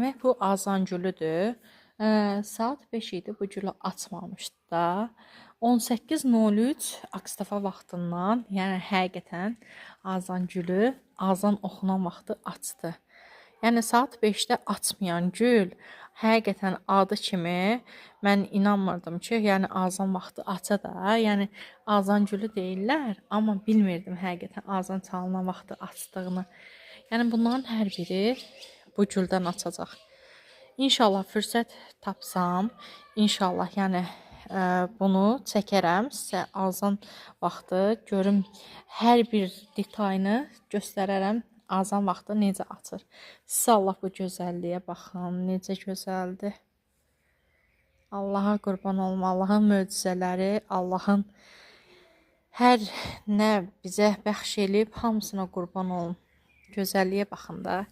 demək bu azan gülüdür. Saat 5 idi, bu gülü açmamışdı da. 18:03 Akstafa vaxtından, yəni həqiqətən azan gülü azan oxunan vaxtı açdı. Yəni saat 5-də açmayan gül həqiqətən adı kimi mən inanmırdım ki, yəni azan vaxtı aça da, yəni azan gülü deyirlər, amma bilmirdim həqiqətən azan çalınan vaxtı açdığını. Yəni bunların hər biri bu güldən açacaq. İnşallah fürsət tapsam, inşallah yəni bunu çəkərəm sizə azan vaxtı görüm hər bir detayını göstərərəm. Azan vaxtı necə açır. Siz Allah bu gözəlliyə baxın, necə gözəldir. Allaha qurban olum, Allahın möcüzələri, Allahın hər nə bizə bəxş eləyib, hamısına qurban olum. Gözəlliyə baxın da.